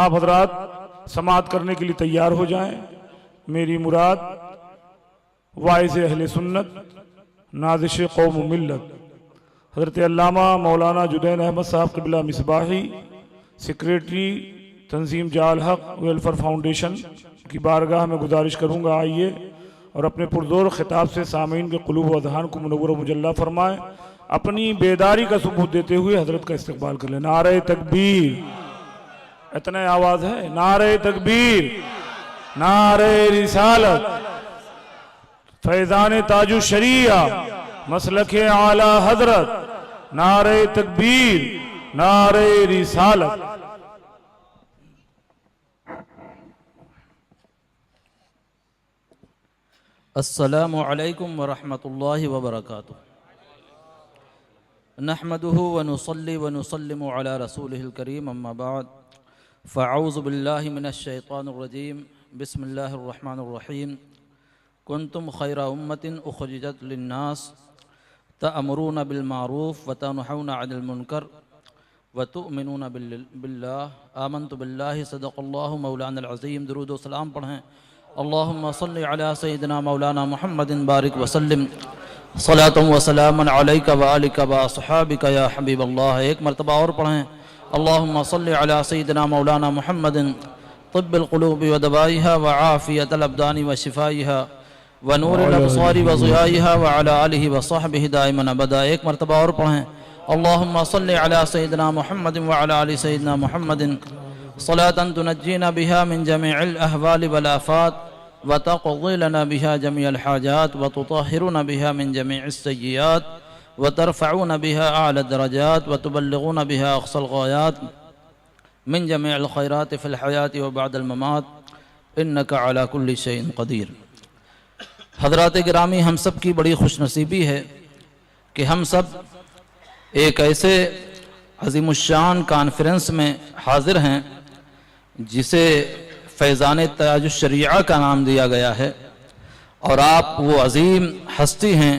آپ حضرات سماعت کرنے کے لیے تیار ہو جائیں۔ میری مراد واعظ اہل سنت، نازش قوم و ملت حضرت علامہ مولانا جدین احمد صاحب قبلہ مصباحی، سیکریٹری تنظیم جال حق ویلفر فاؤنڈیشن کی بارگاہ میں گزارش کروں گا، آئیے اور اپنے پرزور خطاب سے سامعین کے قلوب و اذہان کو منور و مجلہ فرمائیں۔ اپنی بیداری کا ثبوت دیتے ہوئے حضرت کا استقبال کر لیں۔ نعرہ تکبیر، اتنا آواز ہے، نعرہ تکبیر، نعرہ رسالت، فیضان تاجشریہ، مسلک اعلی حضرت، نعرہ تکبیر، نعرہ رسالت۔ السلام علیکم ورحمۃ اللہ وبرکاتہ۔ نحمده ونصلي ونسلم على رسوله الكريم اما بعد فاعوذ باللہ من الشیطان الرجیم بسم اللہ الرحمن الرحیم کنتم خیر امت اخرجت للناس تأمرون بالمعروف وتنہون عن المنکر وتؤمنون باللہ آمنت باللہ صدق اللہ مولانا العظیم۔ درود و سلام پڑھیں۔ اللہم صلی علی سیدنا مولانا محمد بارک وسلم صلاۃ و سلام علیک وآلک واصحابک یا حبیب اللہ۔ ایک مرتبہ اور پڑھیں۔ اللہم صلی علی سیدنا مولانا محمد طب القلوب ودوائها وعافیت الابدان وشفائها ونور الابصار وضیائها وعلی آلہ وصحبہ دائما ابدا۔ ایک مرتبہ اور پڑھیں۔ اللہم صلی علی سیدنا محمد وعلی آل سیدنا محمد صلاة تنجینا بها من جميع الاحوال والآفات وتقضي لنا بها جميع الحاجات وتطهرنا بها من جميع السيئات وترفعنا بها أعلى الدرجات وتبلغنا بها أقصى الغايات من جميع الخيرات في الحياة وبعد الممات إنك على كل شيء قدير۔ حضرات گرامی، ہم سب کی بڑی خوش نصیبی ہے کہ ہم سب ایک ایسے عظیم الشان کانفرنس میں حاضر ہیں جسے فیضان تاجشریہ کا نام دیا گیا ہے، اور آپ وہ عظیم ہستی ہیں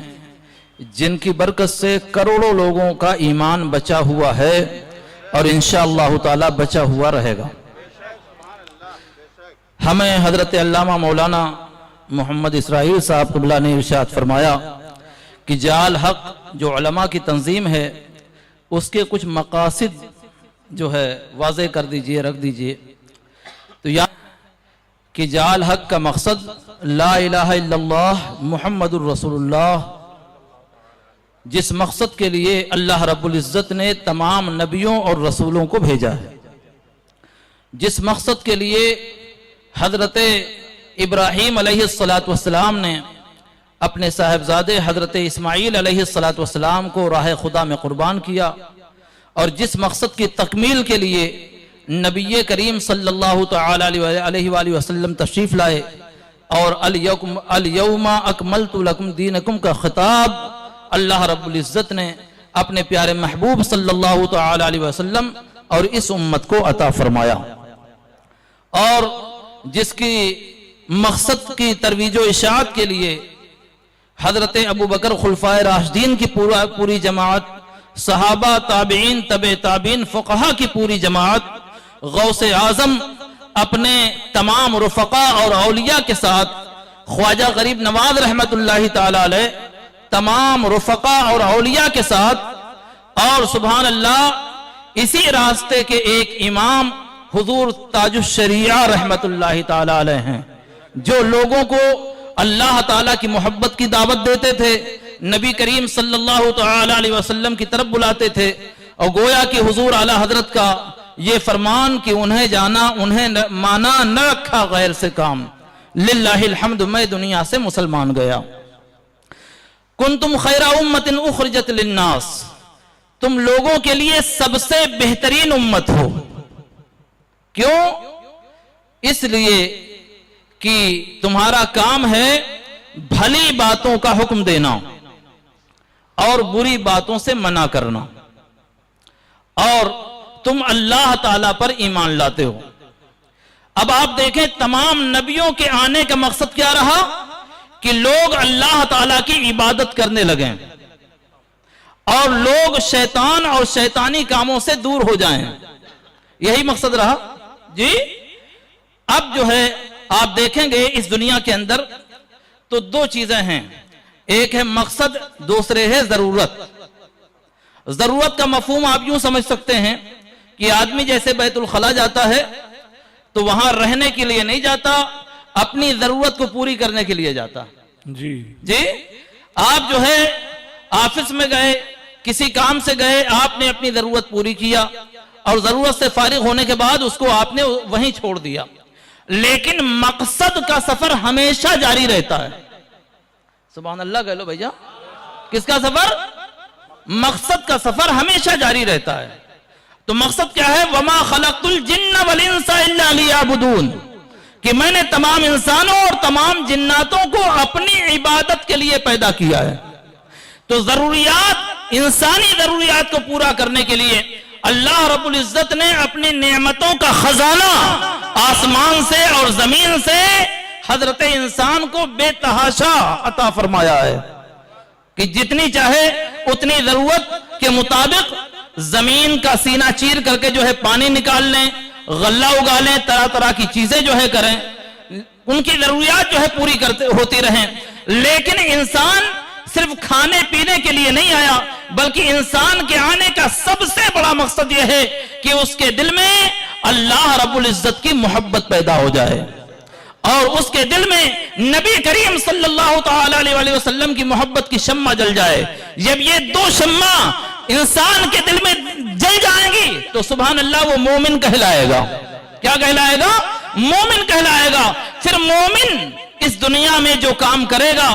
جن کی برکت سے کروڑوں لوگوں کا ایمان بچا ہوا ہے اور انشاءاللہ تعالی بچا ہوا رہے گا۔ ہمیں حضرت علامہ مولانا محمد اسرائیل صاحب قبلہ نے ارشاد فرمایا کہ جال حق جو علماء کی تنظیم ہے اس کے کچھ مقاصد جو ہے واضح کر دیجئے، رکھ دیجئے۔ تو یا کہ جال حق کا مقصد لا الہ الا اللہ محمد الرسول اللہ، جس مقصد کے لیے اللہ رب العزت نے تمام نبیوں اور رسولوں کو بھیجا ہے، جس مقصد کے لیے حضرت ابراہیم علیہ السلام نے اپنے صاحبزادے حضرت اسماعیل علیہ السلام کو راہ خدا میں قربان کیا، اور جس مقصد کی تکمیل کے لیے نبی کریم صلی اللہ تعالی علیہ وآلہ وسلم تشریف لائے، اور الیوم اکملت لکم دینکم کا خطاب اللہ رب العزت نے اپنے پیارے محبوب صلی اللہ تعالی علیہ وسلم اور اس امت کو عطا فرمایا، اور جس کی مقصد کی ترویج و اشاعت کے لیے حضرت ابو بکر خلفائے راشدین کی پوری جماعت، صحابہ، تابعین، تبع تابعین، فقہا کی پوری جماعت، غوث اعظم اپنے تمام رفقا اور اولیاء کے ساتھ، خواجہ غریب نواز رحمت اللہ تعالی علیہ تمام رفقا اور اولیاء کے ساتھ، اور سبحان اللہ اسی راستے کے ایک امام حضور تاجشریہ رحمت اللہ تعالی علیہ ہیں، جو لوگوں کو اللہ تعالیٰ کی محبت کی دعوت دیتے تھے، نبی کریم صلی اللہ تعالی علیہ وسلم کی طرف بلاتے تھے، اور گویا کہ حضور اعلی حضرت کا یہ فرمان کہ انہیں جانا انہیں مانا نہ رکھا غیر سے کام، للہ الحمد میں دنیا سے مسلمان گیا۔ کنتم خیر امت اخرجت للناس، تم لوگوں کے لیے سب سے بہترین امت ہو۔ کیوں؟ اس لیے کہ تمہارا کام ہے بھلی باتوں کا حکم دینا اور بری باتوں سے منع کرنا، اور تم اللہ تعالیٰ پر ایمان لاتے ہو۔ اب آپ دیکھیں تمام نبیوں کے آنے کا مقصد کیا رہا کہ لوگ اللہ تعالیٰ کی عبادت کرنے لگیں اور لوگ شیطان اور شیطانی کاموں سے دور ہو جائیں، یہی مقصد رہا۔ جی اب جو ہے آپ دیکھیں گے اس دنیا کے اندر تو دو چیزیں ہیں، ایک ہے مقصد، دوسرے ہے ضرورت۔ ضرورت کا مفہوم آپ یوں سمجھ سکتے ہیں کہ آدمی جیسے بیت الخلا جاتا ہے تو وہاں رہنے کے لیے نہیں جاتا، اپنی ضرورت کو پوری کرنے کے لیے جاتا۔ جی آپ جو ہے آفس میں گئے، کسی کام سے گئے، آپ نے اپنی ضرورت پوری کیا اور ضرورت سے فارغ ہونے کے بعد اس کو آپ نے وہیں چھوڑ دیا، لیکن مقصد کا سفر ہمیشہ جاری رہتا ہے۔ سبحان اللہ کہہ لو بھیا، کس کا سفر؟ مقصد کا سفر ہمیشہ جاری رہتا ہے۔ تو مقصد کیا ہے؟ وما خلقت الجن والانس الا لیعبدون، کہ میں نے تمام انسانوں اور تمام جناتوں کو اپنی عبادت کے لیے پیدا کیا ہے۔ تو ضروریات، انسانی ضروریات کو پورا کرنے کے لیے اللہ رب العزت نے اپنی نعمتوں کا خزانہ آسمان سے اور زمین سے حضرت انسان کو بے تحاشا عطا فرمایا ہے کہ جتنی چاہے اتنی ضرورت کے مطابق زمین کا سینہ چیر کر کے جو ہے پانی نکال لیں، غلہ اگا لیں، طرح طرح کی چیزیں جو ہے کریں، ان کی ضروریات جو ہے پوری ہوتی رہیں۔ لیکن انسان صرف کھانے پینے کے لیے نہیں آیا، بلکہ انسان کے آنے کا سب سے بڑا مقصد یہ ہے کہ اس کے دل میں اللہ رب العزت کی محبت پیدا ہو جائے اور اس کے دل میں نبی کریم صلی اللہ تعالی علیہ وسلم کی محبت کی شمع جل جائے۔ جب یہ دو شمع انسان کے دل میں جل جائیں گی تو سبحان اللہ وہ مومن کہلائے گا۔ کیا کہلائے گا؟ مومن کہلائے گا۔ پھر مومن اس دنیا میں جو کام کرے گا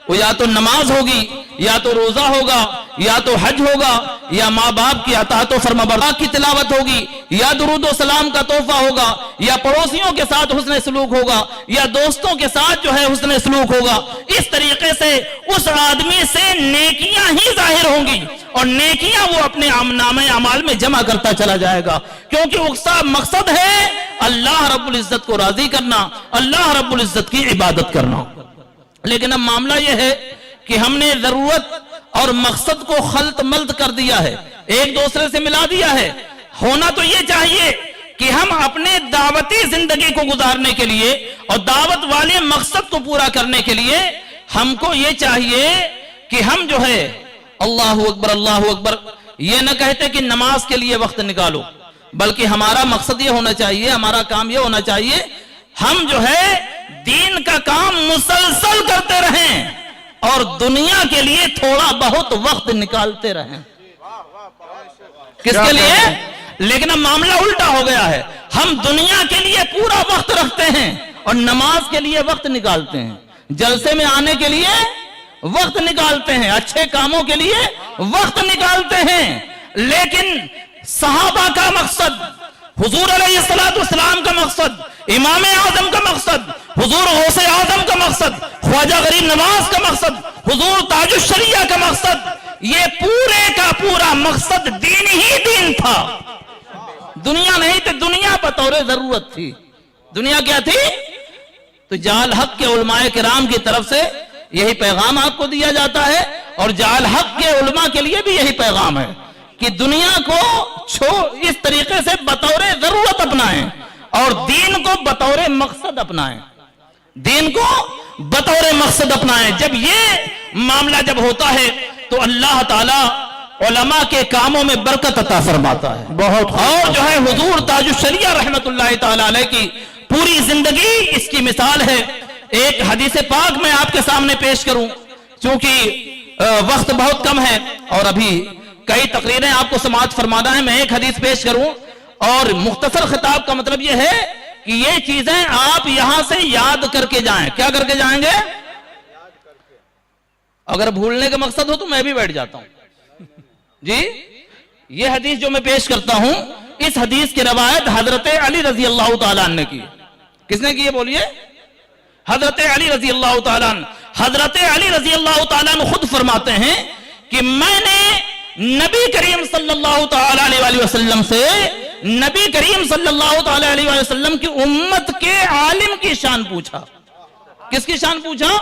وہ یا تو نماز ہوگی، یا تو روزہ ہوگا، یا تو حج ہوگا، یا ماں باپ کی اطاعت و فرمانبرداری کی تلاوت ہوگی، یا درود و سلام کا تحفہ ہوگا، یا پڑوسیوں کے ساتھ حسن سلوک ہوگا، یا دوستوں کے ساتھ جو ہے حسن سلوک ہوگا۔ اس طریقے سے اس آدمی سے نیکیاں ہی ظاہر ہوں گی اور نیکیاں وہ اپنے نامہ اعمال میں جمع کرتا چلا جائے گا، کیونکہ اس کا مقصد ہے اللہ رب العزت کو راضی کرنا، اللہ رب العزت کی عبادت کرنا۔ لیکن اب معاملہ یہ ہے کہ ہم نے ضرورت اور مقصد کو خلط ملط کر دیا ہے، ایک دوسرے سے ملا دیا ہے۔ ہونا تو یہ چاہیے کہ ہم اپنے دعوتی زندگی کو گزارنے کے لیے اور دعوت والے مقصد کو پورا کرنے کے لیے ہم کو یہ چاہیے کہ ہم جو ہے اللہ اکبر اللہ اکبر یہ نہ کہتے کہ نماز کے لیے وقت نکالو، بلکہ ہمارا مقصد یہ ہونا چاہیے، ہمارا کام یہ ہونا چاہیے ہم جو ہے دین کا کام مسلسل کرتے رہیں اور دنیا کے لیے تھوڑا بہت وقت نکالتے رہیں۔ کس کے لیے؟ لیکن اب معاملہ الٹا ہو گیا ہے، ہم دنیا کے لیے پورا وقت رکھتے ہیں اور نماز کے لیے وقت نکالتے ہیں، جلسے میں آنے کے لیے وقت نکالتے ہیں، اچھے کاموں کے لیے وقت نکالتے ہیں۔ لیکن صحابہ کا مقصد، حضور علیہ السلام کا مقصد، امام اعظم کا مقصد، حضور غوث اعظم کا مقصد، خواجہ غریب نواز کا مقصد، حضور تاجشریہ کا مقصد، یہ پورے کا پورا مقصد دین ہی دین تھا، دنیا نہیں تھی۔ دنیا بطور ضرورت تھی۔ دنیا کیا تھی؟ تو جعل حق کے علماء کرام کی طرف سے یہی پیغام آپ کو دیا جاتا ہے اور جعل حق کے علماء کے لیے بھی یہی پیغام ہے کہ دنیا کو اس طریقے سے بطور ضرورت اپنائیں اور دین کو بطور مقصد اپنائیں، دین کو بطور مقصد اپنائیں۔ جب یہ معاملہ جب ہوتا ہے تو اللہ تعالی علماء کے کاموں میں برکت عطا فرماتا ہے بہت۔ اور جو ہے حضور تاجشریہ رحمت اللہ تعالی علیہ کی پوری زندگی اس کی مثال ہے۔ ایک حدیث پاک میں آپ کے سامنے پیش کروں، چونکہ وقت بہت کم ہے اور ابھی کئی تقریریں آپ کو سماعت فرمانا ہے، میں ایک حدیث پیش کروں اور مختصر خطاب کا مطلب یہ ہے کہ یہ چیزیں آپ یہاں سے یاد کر کے جائیں۔ کیا کر کے جائیں گے؟ اگر بھولنے کا مقصد ہو تو میں بھی بیٹھ جاتا ہوں۔ جی یہ حدیث جو میں پیش کرتا ہوں، اس حدیث کی روایت حضرت علی رضی اللہ تعالیٰ عنہ کی۔ کس نے کی ہے بولیے؟ حضرت علی رضی اللہ تعالیٰ عنہ۔ حضرت علی رضی اللہ تعالیٰ عنہ خود فرماتے ہیں کہ میں نے نبی کریم صلی اللہ تعالیٰ علیہ وسلم سے نبی کریم صلی اللہ تعالیٰ علیہ وسلم کی امت کے عالم کی شان پوچھا۔ کس کی شان پوچھا؟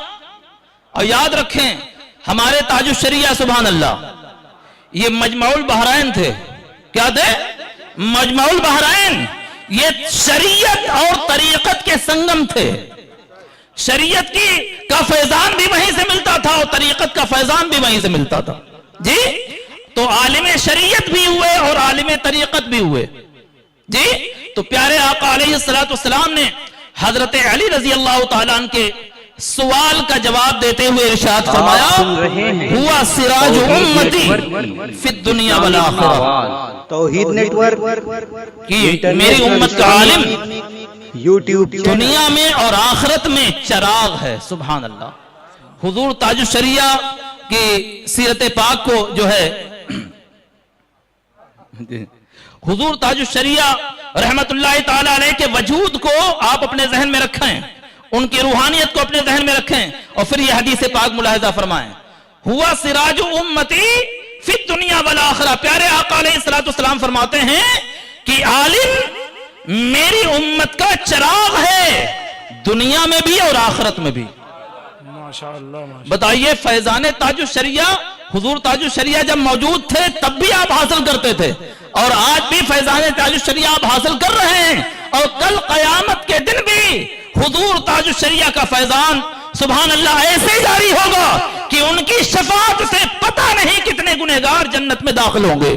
اور یاد رکھیں ہمارے تاج الشریعہ سبحان اللہ یہ مجمع البحرین تھے۔ کیا تھے؟ مجمع البحرین۔ یہ شریعت اور طریقت کے سنگم تھے. شریعت کا فیضان بھی وہیں سے ملتا تھا اور طریقت کا فیضان بھی وہیں سے ملتا تھا. جی تو عالم شریعت بھی ہوئے اور عالم طریقت بھی ہوئے. جی تو پیارے آقا علیہ الصلوۃ والسلام نے حضرت علی رضی اللہ تعالیٰ عنہ کے سوال کا جواب دیتے ہوئے ارشاد فرمایا ہوا سراج امتی فی الدنیا والآخرہ. توحید نیٹ ورک کہ میری امت کا عالم یوٹیوب دنیا میں اور آخرت میں چراغ ہے. سبحان اللہ. حضور تاج الشریعہ کی سیرت پاک کو جو ہے حضور تاج الشریعہ رحمت اللہ تعالی علیہ کے وجود کو آپ اپنے ذہن میں رکھیں, ان کی روحانیت کو اپنے ذہن میں رکھیں اور پھر یہ حدیث پاک ملاحظہ فرمائیں. ہوا سراج امتی فی الدنیا والآخرہ. پیارے آقا علیہ الصلوۃ والسلام فرماتے ہیں کہ عالم میری امت کا چراغ ہے دنیا میں بھی اور آخرت میں بھی. ماشاءاللہ. بتائیے فیضان تاج الشریعہ حضور تاج الشریعہ جب موجود تھے تب بھی آپ حاصل کرتے تھے اور آج بھی فیضان تاج الشریعہ آپ حاصل کر رہے ہیں اور کل قیامت کے دن بھی حضور تاج الشریعہ کا فیضان سبحان اللہ ایسے جاری ہوگا کہ ان کی شفاعت سے پتہ نہیں کتنے گنہگار جنت میں داخل ہوں گے.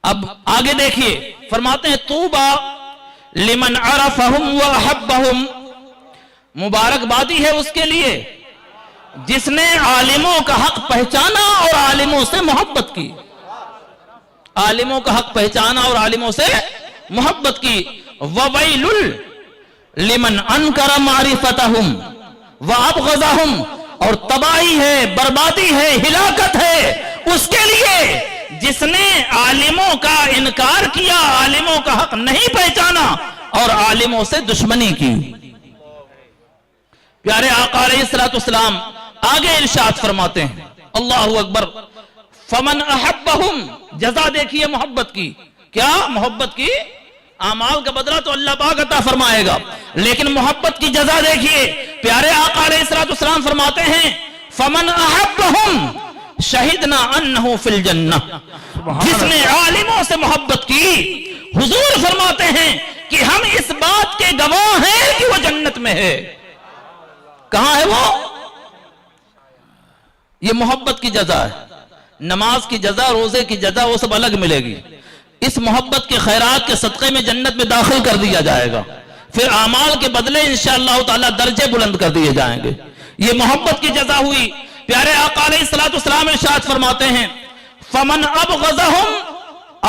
اب آگے دیکھیے فرماتے ہیں طوبا لمن عرفہم واحبہم. مبارکبادی ہے اس کے لیے جس نے عالموں کا حق پہچانا اور عالموں سے محبت کی. عالموں کا حق پہچانا اور عالموں سے محبت کی. وَوَيْلٌ لِمَنْ أَنْكَرَ مَعْرِفَتَهُمْ وَأَبْغَضَهُمْ. اور تباہی ہے, بربادی ہے, ہلاکت ہے اس کے لیے جس نے عالموں کا انکار کیا, عالموں کا حق نہیں پہچانا اور عالموں سے دشمنی کی. پیارے آقا علیہ الصلوۃ والسلام آگے ارشاد فرماتے ہیں اللہ اکبر فمن احبہم. جزا دیکھیے محبت کی. کیا محبت کی؟ اعمال کا بدلہ تو اللہ پاک عطا فرمائے گا, لیکن محبت کی جزا دیکھیے. پیارے آقا علیہ الصلوۃ والسلام فرماتے ہیں فمن احبہم شہدنا انہ فی الجنہ. جس نے عالموں سے محبت کی حضور فرماتے ہیں کہ ہم اس بات کے گواہ ہیں کہ وہ جنت میں ہے. کہاں ہے وہ؟ یہ محبت کی جزا ہے. نماز کی جزا, روزے کی جزا وہ سب الگ ملے گی. اس محبت کے خیرات کے صدقے میں جنت میں داخل کر دیا جائے گا. پھر اعمال کے بدلے انشاءاللہ تعالی درجے بلند کر دیے جائیں گے. یہ محبت کی جزا ہوئی. پیارے آقا علیہ الصلوۃ والسلام ارشاد فرماتے ہیں فمن ابغضہم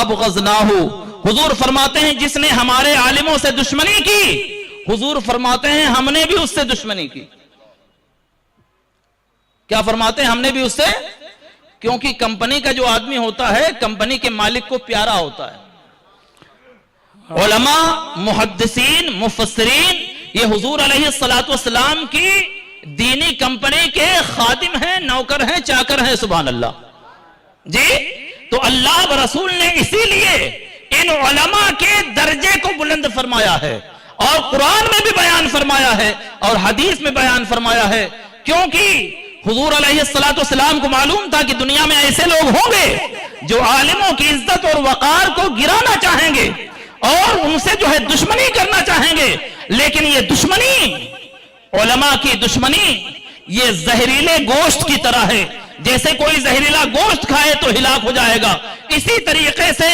ابغضناہ. حضور فرماتے ہیں جس نے ہمارے عالموں سے دشمنی کی حضور فرماتے ہیں ہم نے بھی اس سے دشمنی کی. کیا فرماتے ہیں؟ ہم نے بھی اس سے, کیونکہ کمپنی کا جو آدمی ہوتا ہے کمپنی کے مالک کو پیارا ہوتا ہے. علماء, محدثین, مفسرین یہ حضور علیہ الصلوۃ والسلام کی دینی کمپنی کے خادم ہیں, نوکر ہیں, چاکر ہیں. سبحان اللہ. جی تو اللہ و رسول نے اسی لیے ان علماء کے درجے کو بلند فرمایا ہے اور قرآن میں بھی بیان فرمایا ہے اور حدیث میں بیان فرمایا ہے, کیونکہ حضور علیہ الصلوۃ والسلام کو معلوم تھا کہ دنیا میں ایسے لوگ ہوں گے جو عالموں کی عزت اور وقار کو گرانا چاہیں گے اور ان سے جو ہے دشمنی کرنا چاہیں گے. لیکن یہ دشمنی, علماء کی دشمنی, یہ زہریلے گوشت کی طرح ہے. جیسے کوئی زہریلا گوشت کھائے تو ہلاک ہو جائے گا, اسی طریقے سے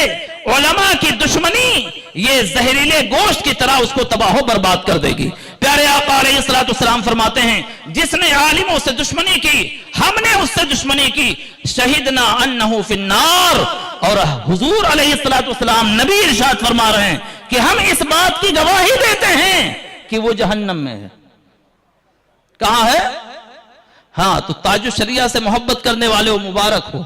علماء کی دشمنی یہ زہریلے گوشت کی طرح اس کو تباہ و برباد کر دے گی. پیارے آقا علیہ الصلوۃ والسلام فرماتے ہیں جس نے عالموں سے دشمنی کی ہم نے اس سے دشمنی کی. شہدنا انہ فی النار. اور حضور علیہ الصلوۃ والسلام نبی ارشاد فرما رہے ہیں کہ ہم اس بات کی گواہی دیتے ہیں کہ وہ جہنم میں ہے. کہاں ہے؟ ہاں تو تاج الشریعہ سے محبت کرنے والے وہ مبارک ہو.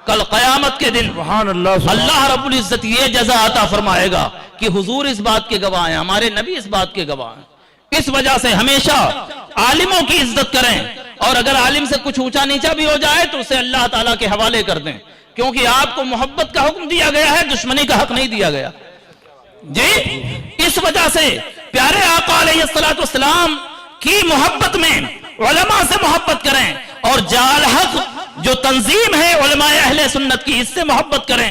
کل قیامت کے دن سبحان اللہ, اللہ رب العزت یہ جزا عطا فرمائے گا کہ حضور اس بات کے گواہ ہیں, ہمارے نبی اس بات کے گواہ ہیں. اس وجہ سے ہمیشہ عالموں کی عزت کریں اور اگر عالم سے کچھ اونچا نیچا بھی ہو جائے تو اسے اللہ تعالیٰ کے حوالے کر دیں, کیونکہ آپ کو محبت کا حکم دیا گیا ہے, دشمنی کا حق نہیں دیا گیا. جی اس وجہ سے پیارے آقا علیہ الصلوۃ والسلام کی محبت میں علماء سے محبت کریں اور جال حق جو تنظیم ہے علماء اہل سنت کی اس سے محبت کریں.